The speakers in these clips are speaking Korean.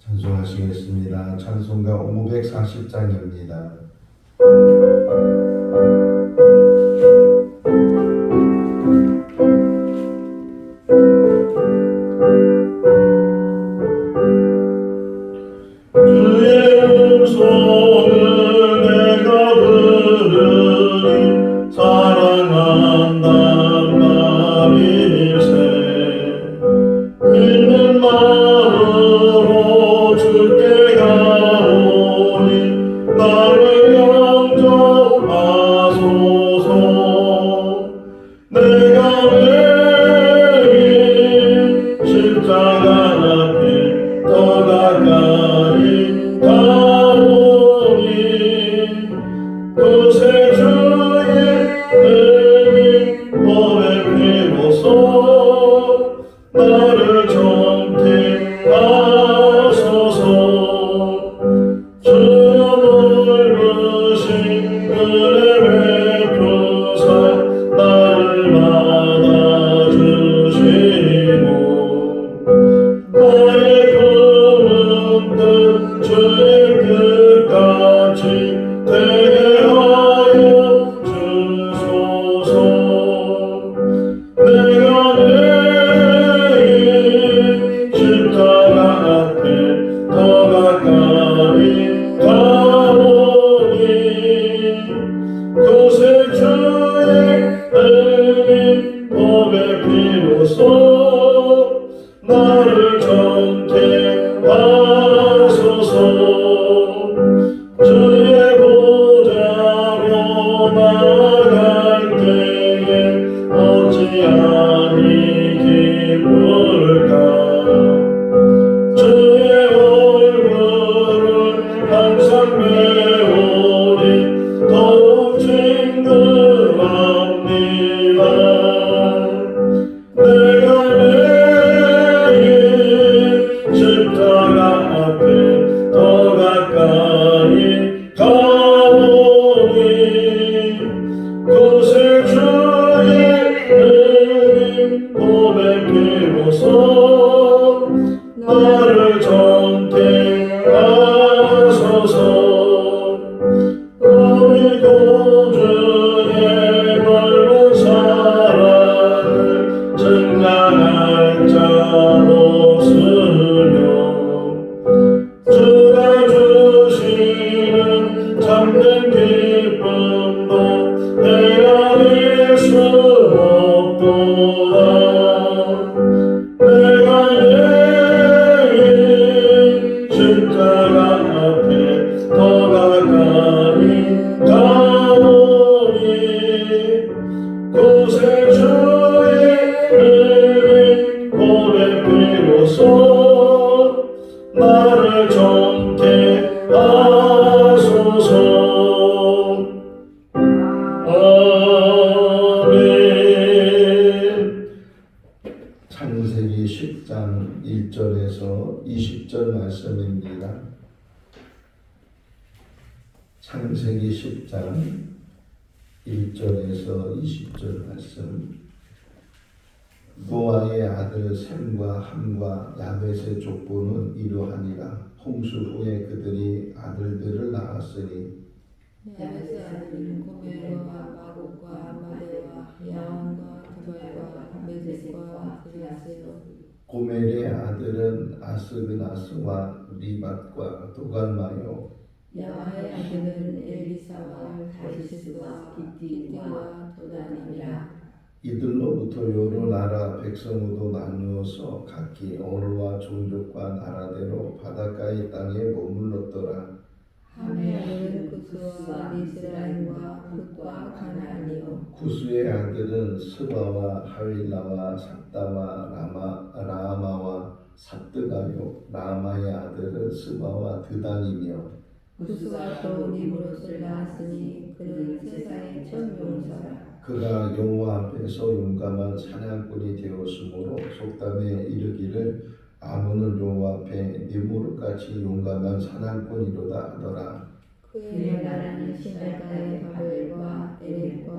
찬송하시겠습니다. 찬송가 540장입니다. 주의 음성을 내가 들으니 사랑한단 말일세. 믿는 마음으로 주께 가오니 나를 영접하소서. 내가 매일 십자가 앞에 더 가까이 가오니 그새 주의 은인 몸의 피로써 나를 정케 하소서. 주여 넓으신 은혜 베푸사 나를 받아주시고 나의 품은 뜻 주의 뜻같이 되게 하여 주소서. 내가 내일 십자가 앞에 더 가까이 가오니 그새 주의 은인 몸의 피로써 나를 정케 하소서. 주의 보좌로 나아갈 때에 어찌하니 기쁠까. 주의 얼굴을 항상 배우니 더욱 징그럽니다. 내가 매일 십자가 앞에 더 가까이 가오니 그새 주의 은인 몸의 피로써 나를 정케 하소서. 우리 구주의 넓은 사랑을 증량할 자 없으며 주가 주시는 참된 기쁨도 헤아릴 수 없도다. 내가 내일 십자가 앞에 더 가까이 가오니 그새 주의 은인 몸의 피로써 나를 정케 하소서. 아멘. 창세기 10장 1절에서 20절 말씀입니다. 창세기 10장 1절에서 20절 말씀. 노아의 아들 셈과 함과 야벳의 족보는 이러하니라. 홍수 후에 그들이 아들들을 낳았으니 야벳의 아들은 고멜과 마곡과 마대와 야왕과 두발과 메섹과 드라세요. 고멜의 아들은 아스그나스와 리밧과 도갈마요. 야와의 아들은 엘리사와 다시스와 기띠와 도단이라. 이들로부터 여러 나라 백성으로 나누어서 각기 언어와 종족과 나라대로 바닷가의 땅에 머물렀더라. 함의 아들은 구스와 미스라임과 붓과 가나안이요. 구스의 아들은 스바와 하윌라와 삽다와 라마와 삽드가요. 라마의 아들은 스바와 드단이며 구스가 또 리브롯을 낳았으니 그는 세상의 첫 용사라. 그가 여호와 앞에서 용감한 사냥꾼이 되었으므로 속담에 이르기를 아몬은 여호와 앞에 니무르같이 용감한 사냥꾼이로다 하더라. 그의 나라는 시날가의 바벨과 에렉과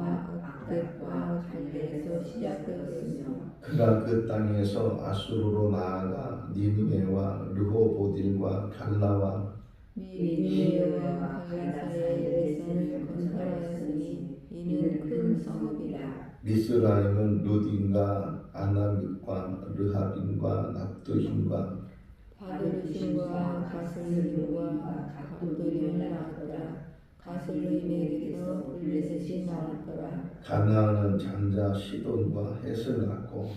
악देख과 갈대에서 시작되었으며 그가 그 땅에서 아수르로 나아가 니느웨와 르호보딜과 갈라와 니느웨와 갈라사의 대선을 건설하였으니 이는 큰 성읍이라. 미스라임은 루딘과 아나밋과 르하빈과 납두힘과 바드루심과 가슬림과 갑돌림을 낳았더라. 가슬림에게서 블레셋이 나왔더라. 가나안은 장자 시돈과 헷을 낳고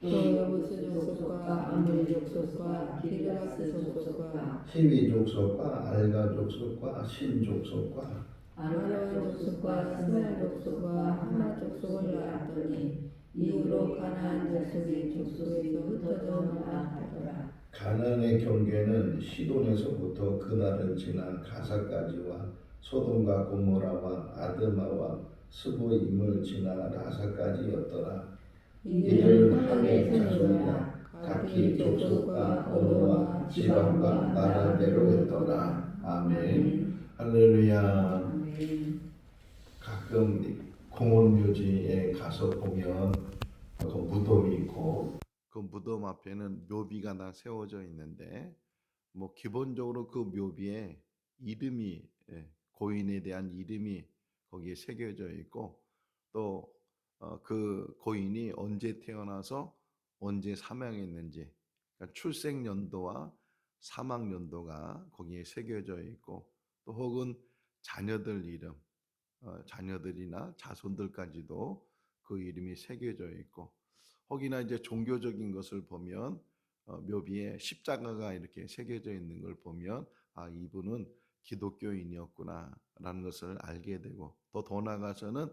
또 여부스 족속과 암몬 족속과 기르가스 족속과 히위 족속과 알가 족속과 신 족속과 아라원 족속과 스멜 족속과 하마 족속을 낳았더니 이후로 가나안 족속이 족속에서 흩어져 나가더라. 가나안의 경계는 시돈에서부터 그날을 지나 가사까지와 소돔과 고모라와 아드마와 스보임을 지나 라사까지였더라. 이들은 하나님의 자손이라 각기 족속과 언어와 지방과 나라대로였더라. 아멘. 할렐루야. 가끔 공원묘지에 가서 보면 그 무덤이 있고 그 무덤 앞에는 묘비가 다 세워져 있는데 뭐 기본적으로 그 묘비에 이름이 고인에 대한 이름이 거기에 새겨져 있고 또 그 고인이 언제 태어나서 언제 사망했는지 그러니까 출생 연도와 사망 연도가 거기에 새겨져 있고 또 혹은 자녀들 이름 자녀들이나 자손들까지도 그 이름이 새겨져 있고 혹이나 이제 종교적인 것을 보면 묘비에 십자가가 이렇게 새겨져 있는 걸 보면 아 이분은 기독교인이었구나라는 것을 알게 되고 또 더 나아가서는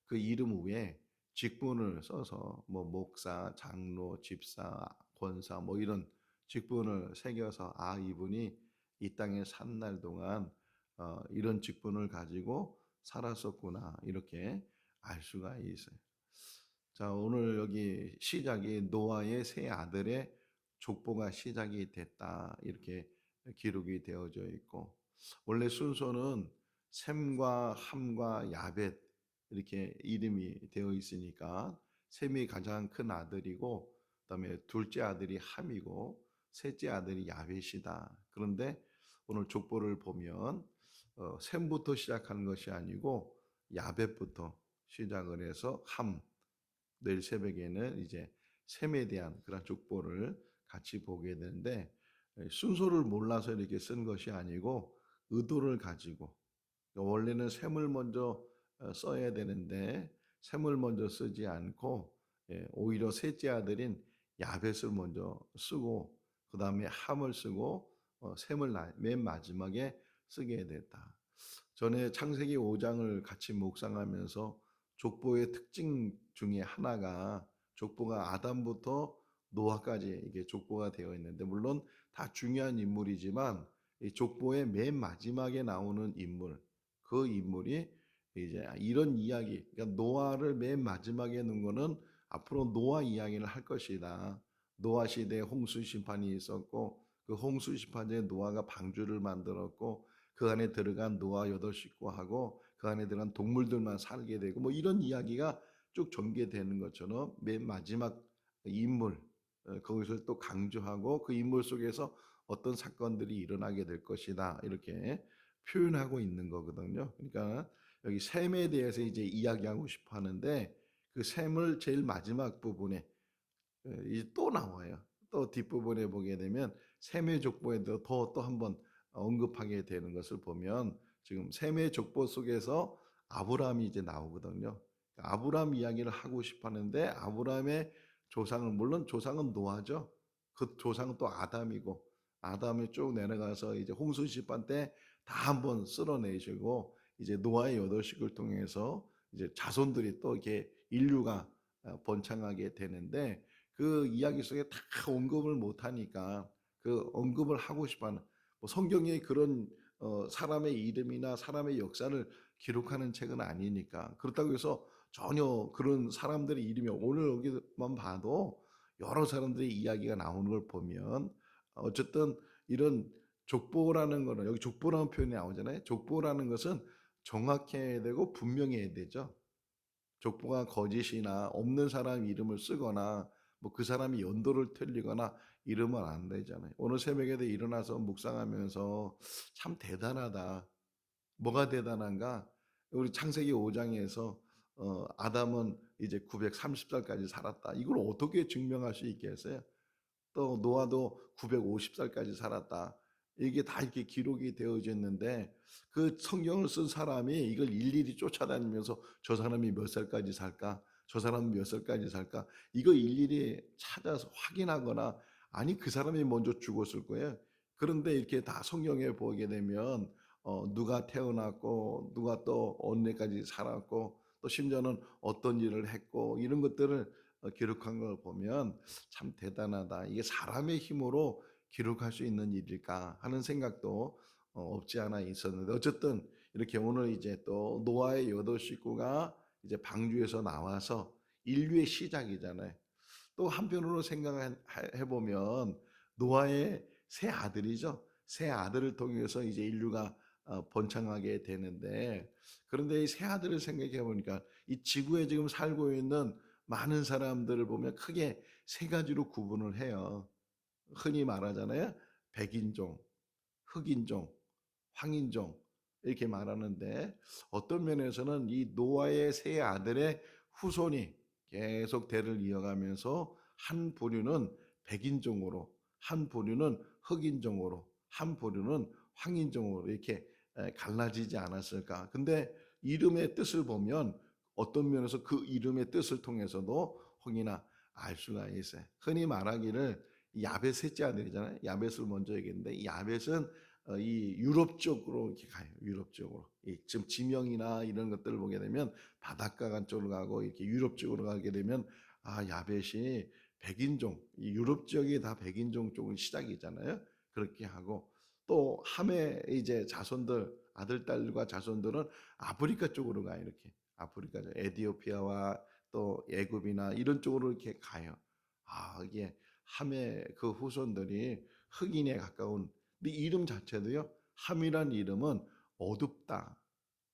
그 이름 위에 직분을 써서 뭐 목사, 장로, 집사, 권사 뭐 이런 직분을 새겨서 아 이분이 이 땅에 산 날 동안 이런 직분을 가지고 살았었구나 이렇게 알 수가 있어요. 자 오늘 여기 시작이 노아의 세 아들의 족보가 시작이 됐다 이렇게 기록이 되어져 있고 원래 순서는 셈과 함과 야벳 이렇게 이름이 되어 있으니까 셈이 가장 큰 아들이고 그다음에 둘째 아들이 함이고 셋째 아들이 야벳이다. 그런데 오늘 족보를 보면 셈부터 시작하는 것이 아니고 야벳부터 시작을 해서 함 내일 새벽에는 이제 셈에 대한 그런 족보를 같이 보게 되는데 순서를 몰라서 이렇게 쓴 것이 아니고 의도를 가지고 원래는 셈을 먼저 써야 되는데 셈을 먼저 쓰지 않고 오히려 셋째 아들인 야벳을 먼저 쓰고 그 다음에 함을 쓰고 셈을 맨 마지막에 쓰게 됐다. 전에 창세기 5장을 같이 묵상하면서 족보의 특징 중에 하나가 족보가 아담부터 노아까지 이게 족보가 되어 있는데 물론 다 중요한 인물이지만 이 족보의 맨 마지막에 나오는 인물 그 인물이 이제 이런 이야기 그러니까 노아를 맨 마지막에 넣은 거는 앞으로 노아 이야기를 할 것이다. 노아 시대에 홍수 심판이 있었고 그 홍수 심판에 노아가 방주를 만들었고 그 안에 들어간 노아 8식구하고 그 안에 들어간 동물들만 살게 되고 뭐 이런 이야기가 쭉 전개되는 것처럼 맨 마지막 인물 그것을 또 강조하고 그 인물 속에서 어떤 사건들이 일어나게 될 것이다 이렇게 표현하고 있는 거거든요. 그러니까 여기 셈에 대해서 이제 이야기하고 싶어 하는데 그 셈을 제일 마지막 부분에 이제 또 나와요. 또 뒷부분에 보게 되면 셈의 족보에도 또 한번 언급하게 되는 것을 보면 지금 셈의 족보 속에서 아브라함이 이제 나오거든요. 아브라함 이야기를 하고 싶어 하는데 아브라함의 조상은 물론 조상은 노아죠. 그 조상은 또 아담이고 아담이 쭉 내려가서 이제 홍수 심판 때 다 한번 쓸어내시고 이제 노아의 8식을 통해서 이제 자손들이 또 이렇게 인류가 번창하게 되는데 그 이야기 속에 다 언급을 못 하니까 그 언급을 하고 싶어하는 뭐 성경에 그런 사람의 이름이나 사람의 역사를 기록하는 책은 아니니까 그렇다고 해서 전혀 그런 사람들의 이름이 오늘 여기만 봐도 여러 사람들의 이야기가 나오는 걸 보면 어쨌든 이런 족보라는 거는 여기 족보라는 표현이 나오잖아요. 족보라는 것은 정확해야 되고 분명해야 되죠. 족보가 거짓이나 없는 사람 이름을 쓰거나 뭐 그 사람이 연도를 틀리거나 이러면 안 되잖아요. 오늘 새벽에도 일어나서 묵상하면서 '참 대단하다.' 뭐가 대단한가? 우리 창세기 5 장에서 아담은 이제 930살까지 살았다. 이걸 어떻게 증명할 수 있겠어요? 또 노아도 950살까지 살았다. 이게 다 이렇게 기록이 되어져 있는데 그 성경을 쓴 사람이 이걸 일일이 쫓아다니면서 저 사람이 몇 살까지 살까? 저 사람은 몇 살까지 살까? 이거 일일이 찾아서 확인하거나 아니 그 사람이 먼저 죽었을 거예요. 그런데 이렇게 다 성경에 보게 되면 누가 태어났고 누가 또 언제까지 살았고 또 심지어는 어떤 일을 했고 이런 것들을 기록한 걸 보면 '참 대단하다. 이게 사람의 힘으로 기록할 수 있는 일일까?' 하는 생각도 없지 않아 있었는데 어쨌든 이렇게 오늘 이제 또 노아의 8 식구가 이제 방주에서 나와서 인류의 시작이잖아요. 또 한편으로 생각을 해 보면 노아의 세 아들이죠. 세 아들을 통해서 이제 인류가 번창하게 되는데 그런데 이 세 아들을 생각해 보니까 이 지구에 지금 살고 있는 많은 사람들을 보면 크게 세 가지로 구분을 해요. 흔히 말하잖아요. 백인종, 흑인종, 황인종 이렇게 말하는데 어떤 면에서는 이 노아의 세 아들의 후손이 계속 대를 이어가면서 한 부류는 백인종으로, 한 부류는 흑인종으로, 한 부류는 황인종으로 이렇게 갈라지지 않았을까. 근데 이름의 뜻을 보면 어떤 면에서 그 이름의 뜻을 통해서도 혹이나 알 수가 있어요. 흔히 말하기를 야벳 셋째 아들이잖아요. 야벳을 먼저 얘기했는데 이 야벳은 이 유럽 쪽으로 이렇게 가요. 유럽 쪽으로. 지금 지명이나 이런 것들을 보게 되면 바닷가 쪽으로 가고 이렇게 유럽 쪽으로 가게 되면 아 야벳이 백인종, 이 유럽 지역이 다 백인종 쪽은 시작이잖아요. 그렇게 하고 또 함의 이제 자손들 아들 딸과 자손들은 아프리카 쪽으로 가요. 이렇게 아프리카 에티오피아와 또 애굽이나 이런 쪽으로 이렇게 가요. 아 이게 함의 그 후손들이 흑인에 가까운 근데 이름 자체도요. 함이란 이름은 어둡다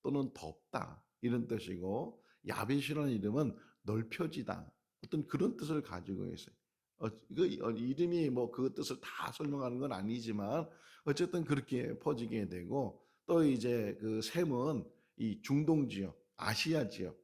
또는 덥다 이런 뜻이고 야벳이라는 이름은 넓혀지다 어떤 그런 뜻을 가지고 있어요. 이거 이름이 뭐 그 뜻을 다 설명하는 건 아니지만 어쨌든 그렇게 퍼지게 되고 또 이제 그 셈은 이 중동 지역, 아시아 지역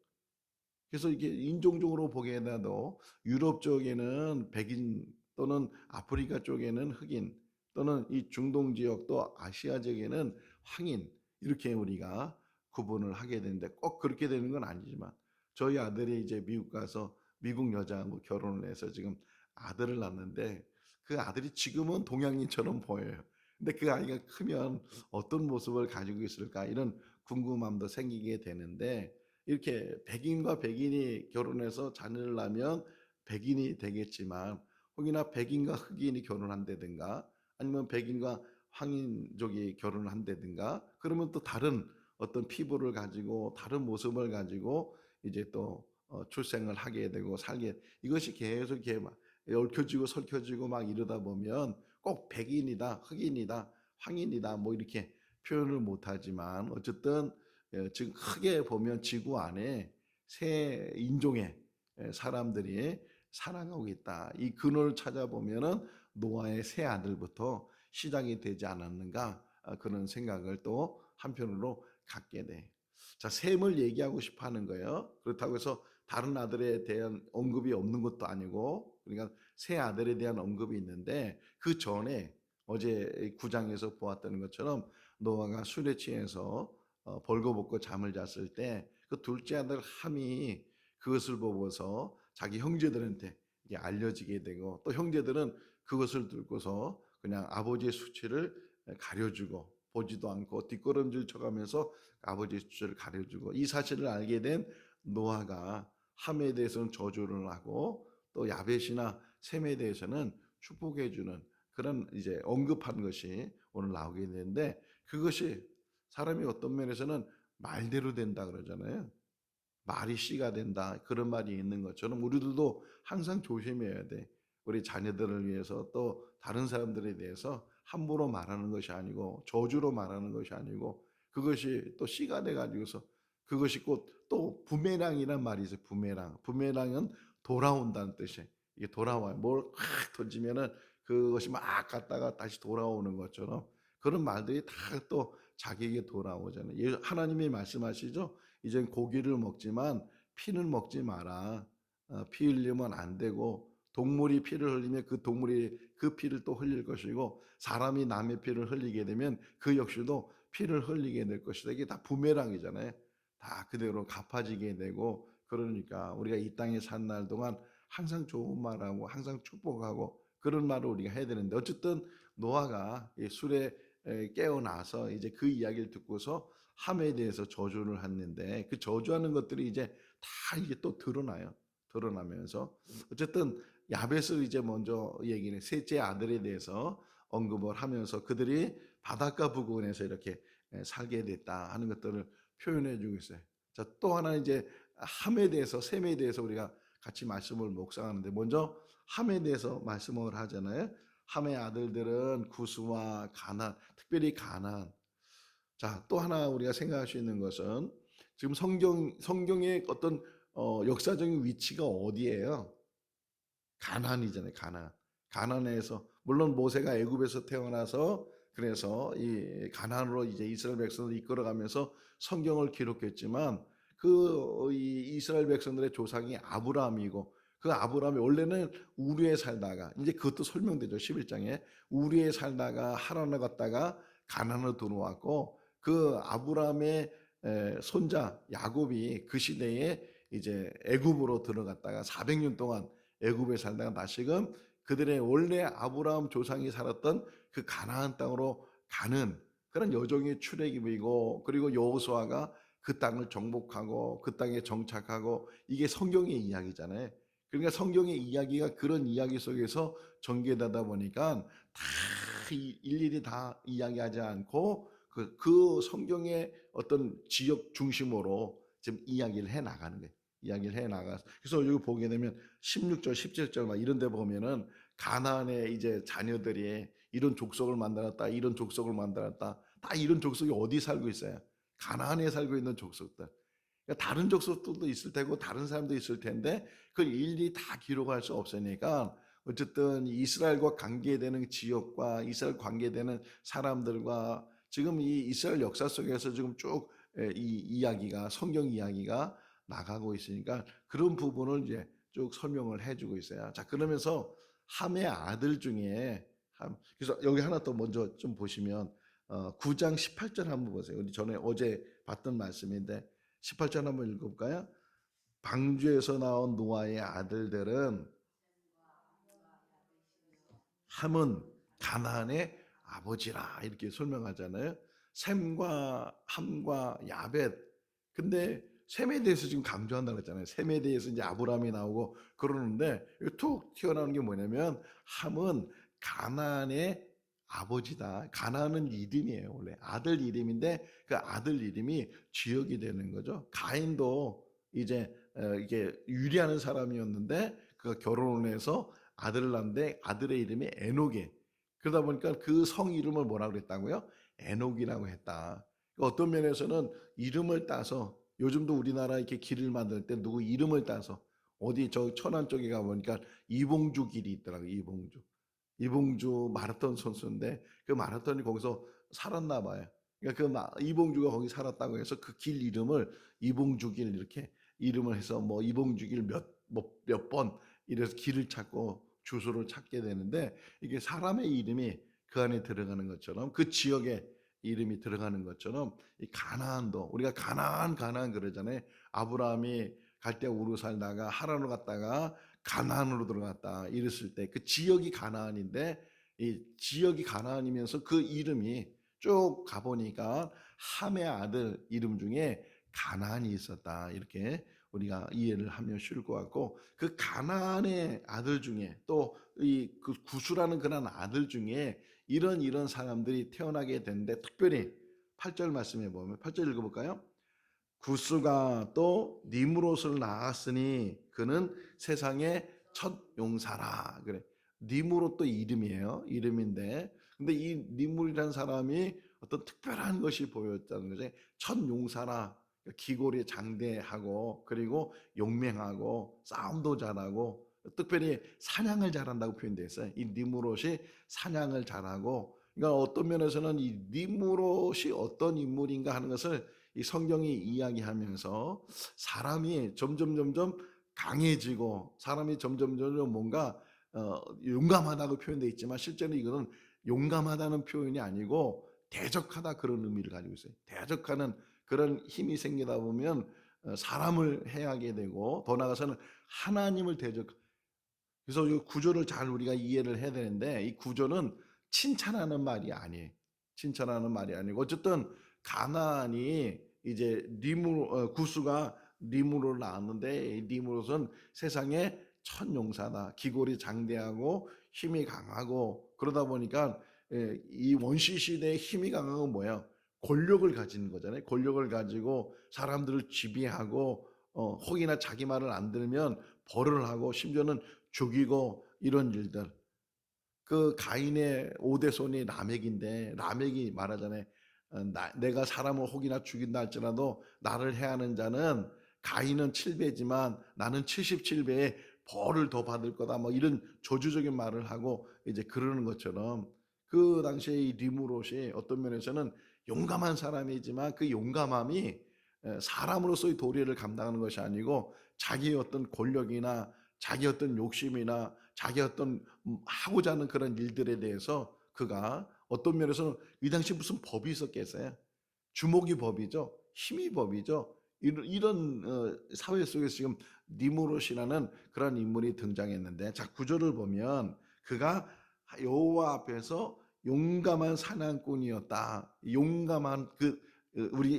그래서 이게 인종적으로 보게 돼도 유럽 쪽에는 백인 또는 아프리카 쪽에는 흑인 또는 이 중동 지역 또 아시아 지역에는 황인 이렇게 우리가 구분을 하게 되는데 꼭 그렇게 되는 건 아니지만 저희 아들이 이제 미국 가서 미국 여자하고 결혼을 해서 지금 아들을 낳는데 그 아들이 지금은 동양인처럼 보여요. 근데 그 아이가 크면 어떤 모습을 가지고 있을까 이런 궁금함도 생기게 되는데 이렇게 백인과 백인이 결혼해서 자녀를 낳으면 백인이 되겠지만 혹이나 백인과 흑인이 결혼한다든가 아니면 백인과 황인족이 결혼을 한다든가 그러면 또 다른 어떤 피부를 가지고 다른 모습을 가지고 이제 또 출생을 하게 되고 살게 이것이 계속 이렇게 막 얽혀지고 설켜지고 막 이러다 보면 꼭 백인이다 흑인이다 황인이다 뭐 이렇게 표현을 못하지만 어쨌든 지금 크게 보면 지구 안에 새 인종의 사람들이 살아가고 있다. 이 근원을 찾아보면은 노아의 세 아들부터 시작이 되지 않았는가 그런 생각을 또 한편으로 갖게 돼. 자, 셈을 얘기하고 싶어 하는 거예요. 그렇다고 해서 다른 아들에 대한 언급이 없는 것도 아니고 그러니까 세 아들에 대한 언급이 있는데 그 전에 어제 9장에서 보았던 것처럼 노아가 술에 취해서 벌거벗고 잠을 잤을 때 그 둘째 아들 함이 그것을 보고서 자기 형제들한테 이게 알려지게 되고 또 형제들은 그것을 듣고서 그냥 아버지의 수치를 가려주고 보지도 않고 뒷걸음질 쳐가면서 아버지의 수치를 가려주고 이 사실을 알게 된 노아가 함에 대해서는 저주를 하고 또 야벳이나 셈에 대해서는 축복해 주는 그런 이제 언급한 것이 오늘 나오게 되는데 그것이 사람이 어떤 면에서는 말대로 된다 그러잖아요. 말이 씨가 된다. 그런 말이 있는 것처럼 우리들도 항상 조심해야 돼. 우리 자녀들을 위해서 또 다른 사람들에 대해서 함부로 말하는 것이 아니고 저주로 말하는 것이 아니고 그것이 또 씨가 돼 가지고서 그것이 곧 또 부메랑이란 말이 있어요. 부메랑. 부메랑은 돌아온다는 뜻이에요. 이게 돌아와요. 뭘 확 던지면은 그것이 막 갔다가 다시 돌아오는 것처럼 그런 말들이 다 또 자기에게 돌아오잖아요. 하나님이 말씀하시죠. 이젠 고기를 먹지만 피는 먹지 마라. 피 흘리면 안 되고 동물이 피를 흘리면 그 동물이 그 피를 또 흘릴 것이고 사람이 남의 피를 흘리게 되면 그 역시도 피를 흘리게 될 것이다. 이게 다 부메랑이잖아요. 다 그대로 갚아지게 되고 그러니까 우리가 이 땅에 산 날 동안 항상 좋은 말하고 항상 축복하고 그런 말을 우리가 해야 되는데 어쨌든 노아가 이 술에 깨어나서 이제 그 이야기를 듣고서 함에 대해서 저주를 했는데 그 저주하는 것들이 이제 다 이게 또 드러나요. 드러나면서 어쨌든 야벳을 이제 먼저 얘기는 셋째 아들에 대해서 언급을 하면서 그들이 바닷가 부근에서 이렇게 살게 됐다 하는 것들을 표현해 주고 있어요. 자, 또 하나 이제 함에 대해서 셈에 대해서 우리가 같이 말씀을 묵상하는데 먼저 함에 대해서 말씀을 하잖아요. 함의 아들들은 구스와 가나안, 특별히 가나안. 자, 또 하나 우리가 생각할 수 있는 것은 지금 성경의 어떤 역사적인 위치가 어디예요? 가나안이잖아요. 가나안. 가나안에서 물론 모세가 애굽에서 태어나서 그래서 이 가나안으로 이제 이스라엘 백성을 이끌어가면서 성경을 기록했지만 그 이 이스라엘 백성들의 조상이 아브라함이고 그 아브라함이 원래는 우르에 살다가 이제 그것도 설명되죠. 11장에 우르에 살다가 하란에 갔다가 가나안으로 들어왔고 그 아브라함의 손자 야곱이 그 시대에 이제 애굽으로 들어갔다가 400년 동안 애굽에 살다가 다시금 그들의 원래 아브라함 조상이 살았던 그 가나안 땅으로 가는 그런 여정의 출애굽이고 그리고 여호수아가 그 땅을 정복하고 그 땅에 정착하고 이게 성경의 이야기잖아요. 그러니까 성경의 이야기가 그런 이야기 속에서 전개되다 보니까 다 일일이 다 이야기하지 않고 그 성경의 어떤 지역 중심으로 지금 이야기를 해 나가는 거예요. 이야기를 해 나가서 그래서 여기 보게 되면 16절, 17절 막 이런 데 보면은 가나안의 이제 자녀들이 이런 족속을 만들었다. 이런 족속을 만들었다. 다 이런 족속이 어디 살고 있어요? 가나안에 살고 있는 족속들. 그러니까 다른 족속들도 있을 테고 다른 사람도 있을 텐데 그걸 일일이 다 기록할 수 없으니까 어쨌든 이스라엘과 관계되는 지역과 이스라엘 관계되는 사람들과 지금 이 이스라엘 역사 속에서 지금 쭉 이 이야기가 성경 이야기가 나가고 있으니까 그런 부분을 이제 쭉 설명을 해주고 있어요. 자, 그러면서 함의 아들 중에 그래서 여기 하나 또 먼저 좀 보시면 9장 18절 한번 보세요. 우리 전에 어제 봤던 말씀인데 18절 한번 읽어볼까요? 방주에서 나온 노아의 아들들은 함은 가나안의 아버지라 이렇게 설명하잖아요. 셈과 함과 야벳. 근데 셈에 대해서 지금 강조한다고 했잖아요. 셈에 대해서 이제 아브라함이 나오고 그러는데 툭 튀어나오는 게 뭐냐면 함은 가나안의 아버지다. 가나안은 이름이에요. 원래 아들 이름인데 그 아들 이름이 지역이 되는 거죠. 가인도 이제 이게 유리하는 사람이었는데 그가 결혼을 해서 아들을 낳는데 아들의 이름이 에녹이. 그러다 보니까 그 성 이름을 뭐라고 그랬다고요? 에녹이라고 했다. 어떤 면에서는 이름을 따서 요즘도 우리나라 이렇게 길을 만들 때 누구 이름을 따서 어디 저 천안 쪽에 가보니까 이봉주 길이 있더라고요. 이봉주. 이봉주 마라톤 선수인데 그 마라톤이 거기서 살았나 봐요. 그러니까 그 이봉주가 거기 살았다고 해서 그 길 이름을 이봉주 길 이렇게 이름을 해서 뭐 이봉주 길 몇 번 이래서 길을 찾고 주소를 찾게 되는데 이게 사람의 이름이 그 안에 들어가는 것처럼 그 지역에 이름이 들어가는 것처럼 이 가나안도 우리가 가나안 그러잖아요. 아브라함이 갈대 우르 살다가 하란으로 갔다가 가나안으로 들어갔다 이랬을 때 그 지역이 가나안인데 이 지역이 가나안이면서 그 이름이 쭉 가보니까 함의 아들 이름 중에 가나안이 있었다 이렇게 우리가 이해를 하면 쉬울 것 같고 그 가나안의 아들 중에 또 이 그 구수라는 그런 아들 중에 이런 사람들이 태어나게 되는데 특별히 8절 말씀해 보면 8절 읽어볼까요? 구스가 또 니므롯을 낳았으니 그는 세상의 첫 용사라. 그래. 니므롯도 이름이에요. 이름인데 근데 이 니므롯이라는 사람이 어떤 특별한 것이 보였다는 거죠. 첫 용사라. 기골이 장대하고 그리고 용맹하고 싸움도 잘하고 특별히 사냥을 잘한다고 표현되어 있어요. 이 니므롯이 사냥을 잘하고, 그러니까 어떤 면에서는 이 니므롯이 어떤 인물인가 하는 것을 이 성경이 이야기하면서 사람이 점점 강해지고 사람이 점점 뭔가 용감하다고 표현되어 있지만 실제로 이거는 용감하다는 표현이 아니고 대적하다 그런 의미를 가지고 있어요. 대적하는 그런 힘이 생기다 보면 사람을 해하게 되고 더 나아가서는 하나님을 그래서 이 구조를 잘 우리가 이해를 해야 되는데 이 구조는 칭찬하는 말이 아니에요. 칭찬하는 말이 아니고 어쨌든 가나안이 이제 구스가 림으로 나왔는데 이 림으로는 세상의 첫 용사다. 기골이 장대하고 힘이 강하고 그러다 보니까 이 원시 시대의 힘이 강한 건 뭐예요? 권력을 가지는 거잖아요. 권력을 가지고 사람들을 지배하고 혹이나 자기 말을 안 들으면 벌을 하고 심지어는 죽이고 이런 일들. 그 가인의 5대손이 라멕인데 라멕이 말하잖아요. 내가 사람을 혹이나 죽인다 할지라도 나를 해하는 자는 가인은 7배지만 나는 77배의 벌을 더 받을 거다. 뭐 이런 저주적인 말을 하고 이제 그러는 것처럼 그 당시에 이 리므롯이 어떤 면에서는 용감한 사람이지만 그 용감함이 사람으로서의 도리를 감당하는 것이 아니고 자기의 어떤 권력이나 자기 어떤 욕심이나 자기 어떤 하고자 하는 그런 일들에 대해서 그가 어떤 면에서는 이 당시 무슨 법이 있었겠어요? 주목이 법이죠. 힘이 법이죠. 이런 사회 속에서 지금 니무롯이라는 그런 인물이 등장했는데 자 구절을 보면 그가 여호와 앞에서 용감한 사냥꾼이었다. 용감한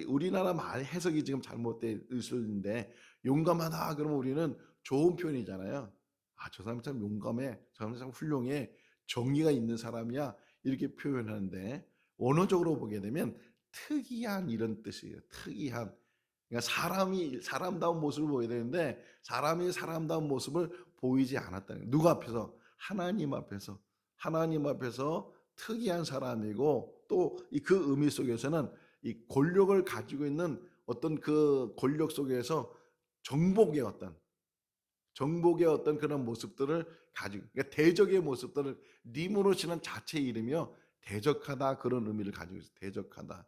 우리나라 말 해석이 지금 잘못돼 있었는데 용감하다 그러면 우리는 좋은 표현이잖아요. 아, 저 사람 참 용감해. 저 사람 참 훌륭해. 정의가 있는 사람이야. 이렇게 표현하는데 원어적으로 보게 되면 특이한 이런 뜻이에요. 특이한. 그러니까 사람이 사람다운 모습을 보여야 되는데 사람이 사람다운 모습을 보이지 않았다는 거예요. 누구 앞에서? 하나님 앞에서. 하나님 앞에서 특이한 사람이고 또 그 의미 속에서는 이 권력을 가지고 있는 어떤 그 권력 속에서 정복의 어떤 그런 모습들을 가지고 그러니까 대적의 모습들을 니무롯이라는 자체 이름이요 대적하다 그런 의미를 가지고 있어요. 대적하다.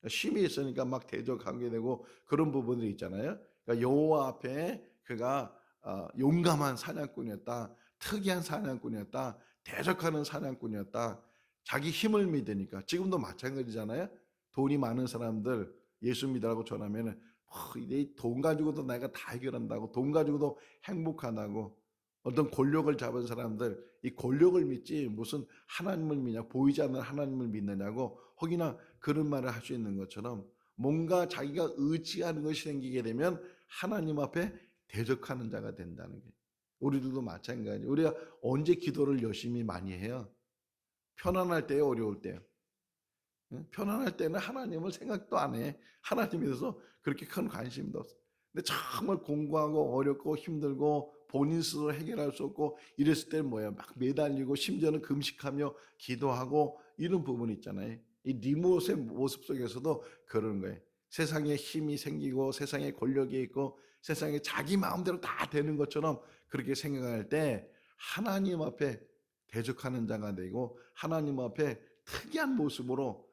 쉼이 있으니까 막 대적하게 되고 그런 부분들이 있잖아요. 그러니까 여호와 앞에 그가 용감한 사냥꾼이었다. 특이한 사냥꾼이었다. 대적하는 사냥꾼이었다. 자기 힘을 믿으니까 지금도 마찬가지잖아요. 돈이 많은 사람들 예수 믿으라고 전하면은 돈 가지고도 내가 다 해결한다고 돈 가지고도 행복하다고 어떤 권력을 잡은 사람들 이 권력을 믿지 무슨 하나님을 믿냐 보이지 않는 하나님을 믿느냐고 혹이나 그런 말을 할 수 있는 것처럼 뭔가 자기가 의지하는 것이 생기게 되면 하나님 앞에 대적하는 자가 된다는 게 우리들도 마찬가지. 우리가 언제 기도를 열심히 많이 해요? 편안할 때요, 어려울 때요? 편안할 때는 하나님을 생각도 안 해. 하나님에 대해서 그렇게 큰 관심도 없어. 근데 정말 공부하고 어렵고 힘들고 본인 스스로 해결할 수 없고 이랬을 때는 뭐야? 막 매달리고 심지어는 금식하며 기도하고 이런 부분이 있잖아요. 이 니무롯의 모습 속에서도 그런 거예요. 세상에 힘이 생기고 세상에 권력이 있고 세상에 자기 마음대로 다 되는 것처럼 그렇게 생각할 때 하나님 앞에 대적하는 자가 되고 하나님 앞에 특이한 모습으로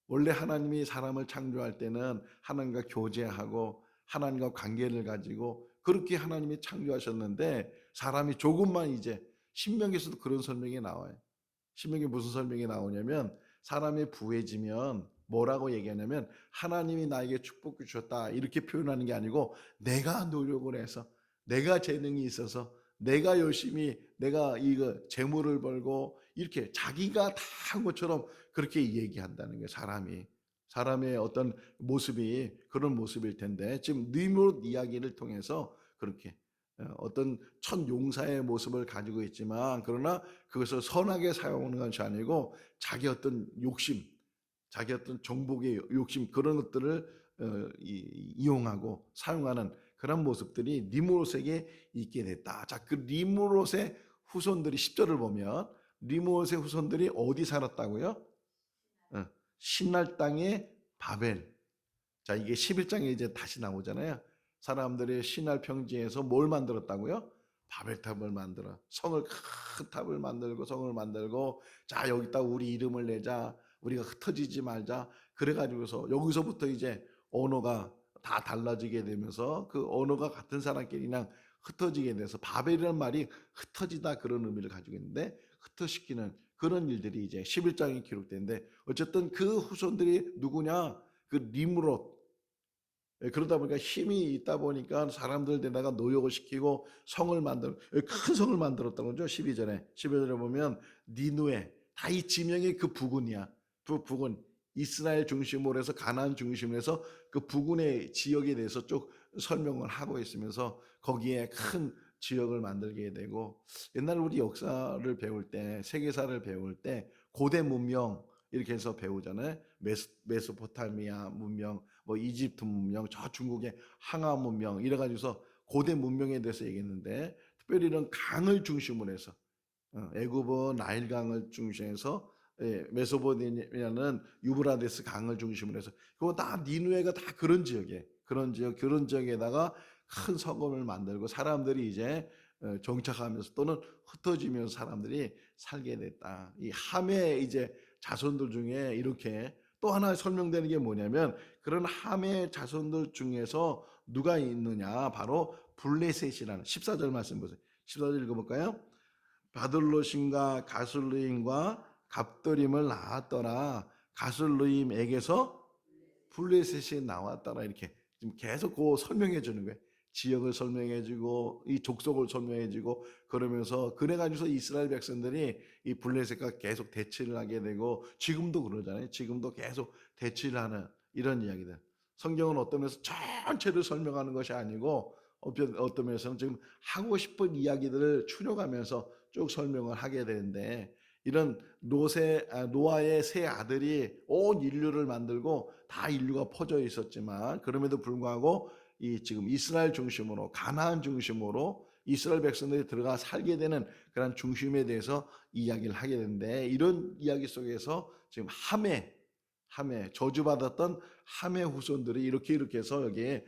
원래 하나님이 사람을 창조할 때는 하나님과 교제하고 하나님과 관계를 가지고 그렇게 하나님이 창조하셨는데 사람이 조금만 이제 신명기에서도 그런 설명이 나와요. 신명기 무슨 설명이 나오냐면 사람이 부해지면 뭐라고 얘기하냐면 하나님이 나에게 축복 주셨다 이렇게 표현하는 게 아니고 내가 노력을 해서 내가 재능이 있어서 내가 열심히 내가 이거 재물을 벌고 이렇게 자기가 다 한 것처럼 그렇게 얘기한다는 거예요. 사람의 어떤 모습이 그런 모습일 텐데 지금 니므롯 이야기를 통해서 그렇게 어떤 첫 용사의 모습을 가지고 있지만 그러나 그것을 선하게 사용하는 것이 아니고 자기 어떤 욕심, 자기 어떤 정복의 욕심 그런 것들을 이용하고 사용하는 그런 모습들이 니므롯에게 있게 됐다. 자, 그 니므롯의 후손들이 10절을 보면 니므롯의 후손들이 어디 살았다고요? 신랄 땅의 바벨. 자, 이게 11장에 이제 다시 나오잖아요. 사람들이 신랄 평지에서 뭘 만들었다고요? 바벨탑을 만들어 성을 큰 탑을 만들고 성을 만들고 자 여기다 우리 이름을 내자 우리가 흩어지지 말자 그래가지고서 여기서부터 이제 언어가 다 달라지게 되면서 그 언어가 같은 사람끼리 그냥 흩어지게 돼서 바벨이라는 말이 흩어지다 그런 의미를 가지고 있는데 흩어시키는 그런 일들이 이제 11장에 기록되는데 어쨌든 그 후손들이 누구냐 그 니므롯 그러다 보니까 힘이 있다 보니까 사람들 데다가 노역을 시키고 성을 만들 큰 성을 만들었다는 거죠. 12절에 보면 니누에 다 이 지명이 그 부근이야. 그 부근 이스라엘 중심으로 해서 가나안 중심으로 해서 그 부근의 지역에 대해서 쭉 설명을 하고 있으면서 거기에 큰 지역을 만들게 되고 옛날 우리 역사를 배울 때 세계사를 배울 때 고대 문명 이렇게 해서 배우잖아요. 메소포타미아 문명, 뭐 이집트 문명, 저 중국의 항아 문명 이래 가지고서 고대 문명에 대해서 얘기했는데 특별히 이런 강을 중심으로 해서 애굽은 나일강을 중심해서 메소포타미아는 유브라데스 강을 중심으로 해서 그거 다 니누에가 다 그런 지역에 그런 지역에다가 큰 성읍을 만들고 사람들이 이제 정착하면서 또는 흩어지면서 사람들이 살게 됐다. 이 함의 이제 자손들 중에 이렇게 또 하나 설명되는 게 뭐냐면 그런 함의 자손들 중에서 누가 있느냐 바로 블레셋이라는 14절 말씀 보세요. 14절 읽어볼까요? 바들로신과 가슬루임과 갑돌임을 낳았더라. 가슬루임에게서 블레셋이 나왔더라. 이렇게 지금 계속 그 설명해 주는 거예요. 지역을 설명해 주고 이 족속을 설명해 주고 그러면서 그래 가지고서 이스라엘 백성들이 이 블레셋과 계속 대치를 하게 되고 지금도 그러잖아요. 지금도 계속 대치를 하는 이런 이야기들. 성경은 어떤 면에서 전체를 설명하는 것이 아니고 어떤 면에서는 지금 하고 싶은 이야기들을 추려가면서 쭉 설명을 하게 되는데 이런 노아의 세 아들이 온 인류를 만들고 다 인류가 퍼져 있었지만 그럼에도 불구하고 이 지금 이스라엘 중심으로 가나안 중심으로 이스라엘 백성들이 들어가 살게 되는 그런 중심에 대해서 이야기를 하게 되는데 이런 이야기 속에서 지금 함의 저주받았던 함의 후손들이 이렇게 해서 여기에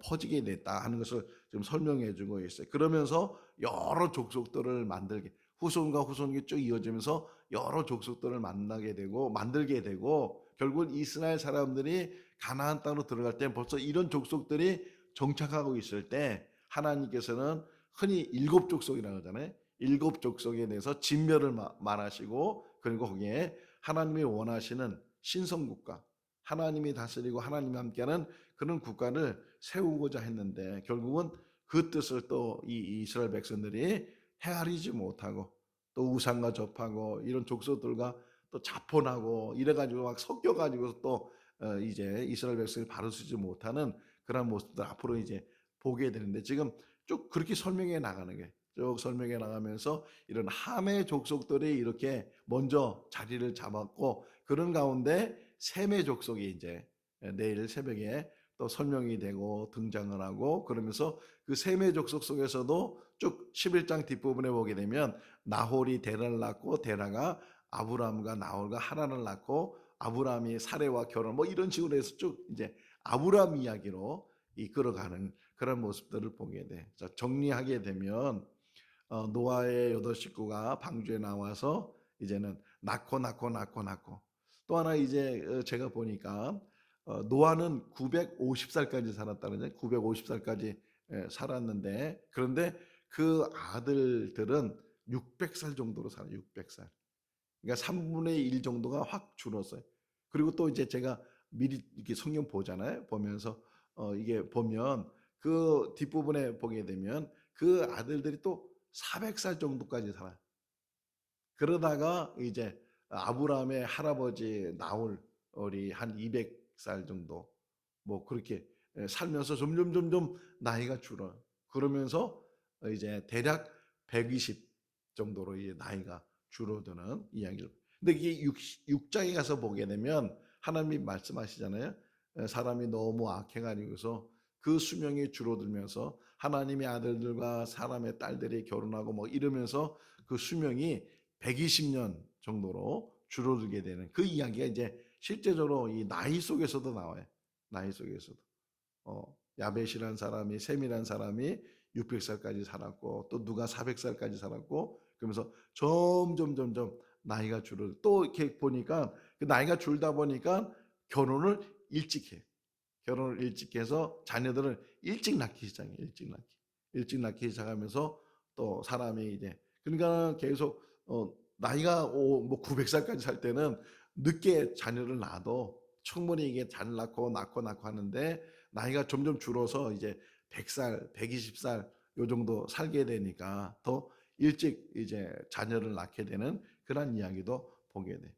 퍼지게 됐다 하는 것을 지금 설명해 주고 있어요. 그러면서 여러 족속들을 만들게 후손과 후손이 쭉 이어지면서 여러 족속들을 만들게 되고 결국 이스라엘 사람들이 가나안 땅으로 들어갈 때 벌써 이런 족속들이 정착하고 있을 때 하나님께서는 흔히 7족속이라고 하잖아요. 7족속에 대해서 진멸을 말하시고 그리고 거기에 하나님이 원하시는 신성국가 하나님이 다스리고 하나님이 함께하는 그런 국가를 세우고자 했는데 결국은 그 뜻을 또 이 이스라엘 백성들이 헤아리지 못하고 또 우상과 접하고 이런 족속들과 또 자폰하고 이래가지고 막 섞여가지고 또 이제 이스라엘 백성이 바로 서지 못하는 그런 모습들 앞으로 이제 보게 되는데 지금 쭉 그렇게 설명해 나가는 게 쭉 설명해 나가면서 이런 함의 족속들이 이렇게 먼저 자리를 잡았고 그런 가운데 셈의 족속이 이제 내일 새벽에 또 설명이 되고 등장을 하고 그러면서 그 셈의 족속 속에서도 쭉 11장 뒷부분에 보게 되면 나홀이 데라를 낳고 데라가 아브라함과 나홀과 하란을 낳고 아브라함이 사레와 결혼 뭐 이런 식으로 해서 쭉 이제 아브라함 이야기로 이끌어가는 그런 모습들을 보게 돼. 자, 정리하게 되면 노아의 8식구가 방주에 나와서 이제는 낳고 또 하나 이제 제가 보니까 노아는 950살까지 살았다는 거예요. 950살까지 살았는데 그런데 그 아들들은 600살 정도로 살아요. 600살. 그러니까 3분의 1 정도가 확 줄었어요. 그리고 또 이제 제가 미리 이렇게 성경 보잖아요. 보면서 이게 보면 그 뒷부분에 보게 되면 그 아들들이 또 400살 정도까지 살아요. 그러다가 이제 아브라함의 할아버지 나홀이 한 200살 정도 뭐 그렇게 살면서 점점 나이가 줄어요. 그러면서 이제 대략 120 정도로 이 나이가 줄어드는 이야기를. 근데 이게 6장에 가서 보게 되면 하나님이 말씀하시잖아요. 사람이 너무 악해가지고서 그 수명이 줄어들면서 하나님의 아들들과 사람의 딸들이 결혼하고 뭐 이러면서 그 수명이 120년 정도로 줄어들게 되는 그 이야기가 이제 실제적으로 이 나이 속에서도 나와요. 나이 속에서도. 야벳이라는 사람이 셈이라는 사람이 600살까지 살았고 또 누가 400살까지 살았고 그러면서 점점 나이가 줄어 또 이렇게 보니까 그 나이가 줄다 보니까 결혼을 일찍 해. 결혼을 일찍 해서 자녀들을 일찍 낳기 시작해. 일찍 낳기 시작하면서 또 사람이 이제 그러니까 계속 나이가 뭐 900살까지 살 때는 늦게 자녀를 낳아도 충분히 이게 잘 낳고 하는데 나이가 점점 줄어서 이제 100살, 120살 요 정도 살게 되니까 더 일찍 이제 자녀를 낳게 되는 그런 이야기도 보게 돼.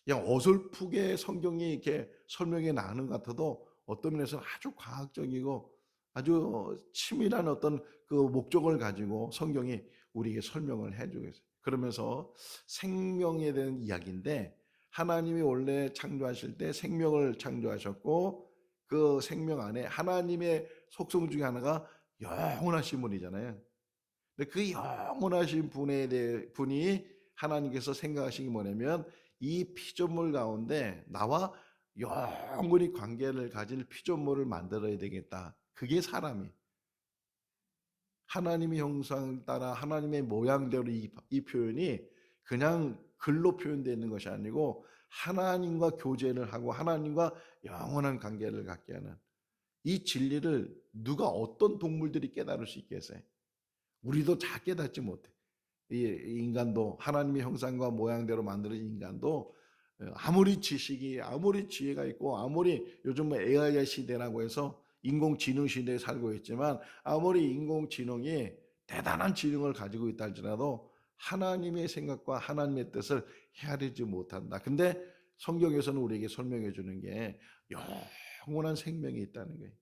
그냥 어설프게 성경이 이렇게 설명해 나가는 것 같아도 어떤 면에서는 아주 과학적이고 아주 치밀한 어떤 그 목적을 가지고 성경이 우리에게 설명을 해주고 있어요. 그러면서 생명에 대한 이야기인데 하나님이 원래 창조하실 때 생명을 창조하셨고 그 생명 안에 하나님의 속성 중에 하나가 영원하신 분이잖아요. 근데 그 영원하신 분이 하나님께서 생각하신 게 뭐냐면 이 피조물 가운데 나와 영원히 관계를 가질 피조물을 만들어야 되겠다. 그게 사람이 하나님의 형상 따라 하나님의 모양대로 이 표현이 그냥 글로 표현되어 있는 것이 아니고 하나님과 교제를 하고 하나님과 영원한 관계를 갖게 하는 이 진리를 누가 어떤 동물들이 깨달을 수 있겠어요? 우리도 잘 깨닫지 못해. 이 인간도 하나님의 형상과 모양대로 만들어진 인간도 아무리 지식이 아무리 지혜가 있고 아무리 요즘 뭐 AI 시대라고 해서 인공지능 시대에 살고 있지만 아무리 인공지능이 대단한 지능을 가지고 있다 할지라도 하나님의 생각과 하나님의 뜻을 헤아리지 못한다. 근데 성경에서는 우리에게 설명해 주는 게 영원한 생명이 있다는 거예요.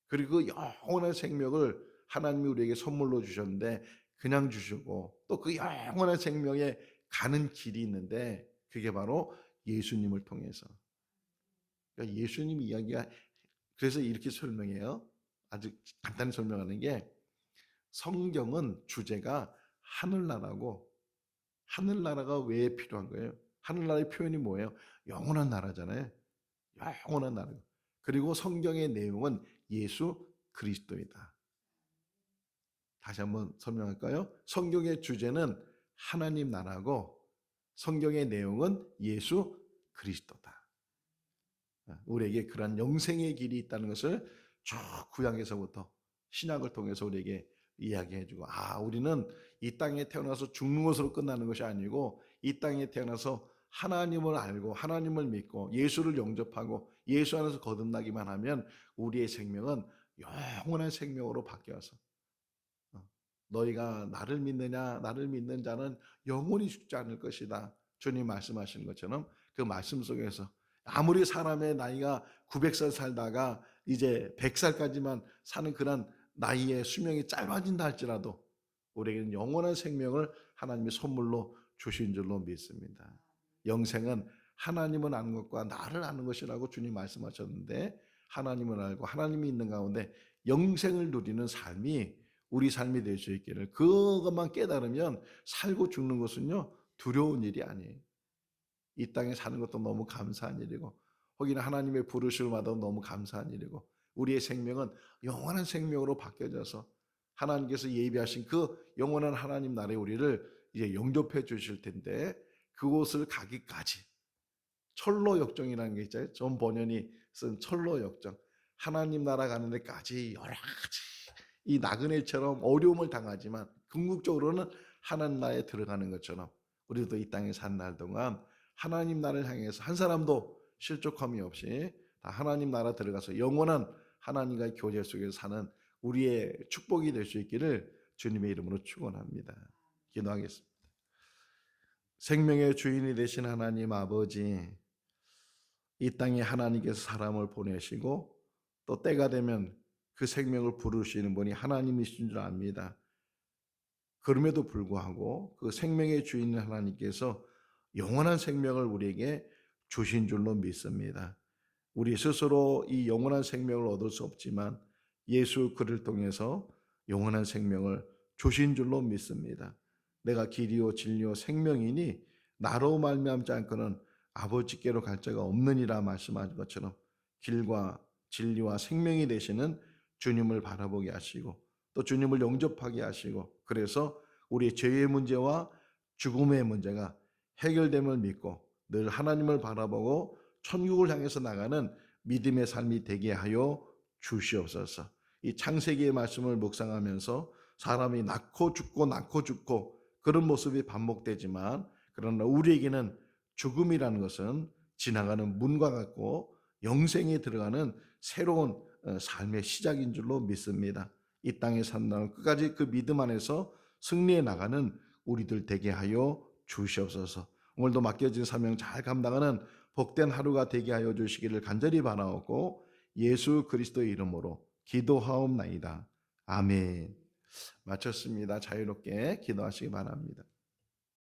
그리고 그 영원한 생명을 하나님이 우리에게 선물로 주셨는데 그냥 주시고 또 그 영원한 생명에 가는 길이 있는데 그게 바로 예수님을 통해서. 그러니까 예수님 이야기가 그래서 이렇게 설명해요. 아주 간단히 설명하는 게 성경은 주제가 하늘나라고 하늘나라가 왜 필요한 거예요? 하늘나라의 표현이 뭐예요? 영원한 나라잖아요. 영원한 나라. 그리고 성경의 내용은 예수 그리스도이다. 다시 한번 설명할까요? 성경의 주제는 하나님 나라고 성경의 내용은 예수 그리스도다. 우리에게 그러한 영생의 길이 있다는 것을 쭉 구약에서부터 신약을 통해서 우리에게 이야기해주고 우리는 이 땅에 태어나서 죽는 것으로 끝나는 것이 아니고 이 땅에 태어나서 하나님을 알고 하나님을 믿고 예수를 영접하고 예수 안에서 거듭나기만 하면 우리의 생명은 영원한 생명으로 바뀌어서 너희가 나를 믿느냐 나를 믿는 자는 영원히 죽지 않을 것이다. 주님 말씀하시는 것처럼 그 말씀 속에서 아무리 사람의 나이가 900살 살다가 이제 100살까지만 사는 그런 나이의 수명이 짧아진다 할지라도 우리에게는 영원한 생명을 하나님이 선물로 주신 줄로 믿습니다. 영생은 하나님을 아는 것과 나를 아는 것이라고 주님 말씀하셨는데 하나님을 알고 하나님이 있는 가운데 영생을 누리는 삶이 우리 삶이 될 수 있기를 그것만 깨달으면 살고 죽는 것은요 두려운 일이 아니에요. 이 땅에 사는 것도 너무 감사한 일이고 혹이나 하나님의 부르심을 받아 너무 감사한 일이고 우리의 생명은 영원한 생명으로 바뀌어져서 하나님께서 예비하신 그 영원한 하나님 나라에 우리를 이제 영접해 주실 텐데 그곳을 가기까지 철로 역정이라는 게 있잖아요. 존 버년이 쓴 철로 역정 하나님 나라 가는 데까지 여러 가지 이 나그네처럼 어려움을 당하지만 궁극적으로는 하나님 나라에 들어가는 것처럼 우리도 이 땅에 산 날 동안 하나님 나라를 향해서 한 사람도 실족함이 없이 다 하나님 나라 들어가서 영원한 하나님과의 교제 속에서 사는 우리의 축복이 될 수 있기를 주님의 이름으로 축원합니다. 기도하겠습니다. 생명의 주인이 되신 하나님 아버지, 이 땅에 하나님께서 사람을 보내시고 또 때가 되면 그 생명을 부르시는 분이 하나님이신 줄 압니다. 그럼에도 불구하고 그 생명의 주인 하나님께서 영원한 생명을 우리에게 주신 줄로 믿습니다. 우리 스스로 이 영원한 생명을 얻을 수 없지만 예수 그를 통해서 영원한 생명을 주신 줄로 믿습니다. 내가 길이요 진리요 생명이니 나로 말미암지 않고는 아버지께로 갈 자가 없느니라 말씀하신 것처럼 길과 진리와 생명이 되시는 주님을 바라보게 하시고 또 주님을 영접하게 하시고, 그래서 우리의 죄의 문제와 죽음의 문제가 해결됨을 믿고 늘 하나님을 바라보고 천국을 향해서 나가는 믿음의 삶이 되게 하여 주시옵소서. 이 창세기의 말씀을 묵상하면서 사람이 낳고 죽고 그런 모습이 반복되지만, 그러나 우리에게는 죽음이라는 것은 지나가는 문과 같고 영생에 들어가는 새로운 삶의 시작인 줄로 믿습니다. 이 땅에 산다는 끝까지 그 믿음 안에서 승리해 나가는 우리들 되게 하여 주시옵소서. 오늘도 맡겨진 사명 잘 감당하는 복된 하루가 되게 하여 주시기를 간절히 바라옵고 예수 그리스도의 이름으로 기도하옵나이다. 아멘. 마쳤습니다. 자유롭게 기도하시기 바랍니다.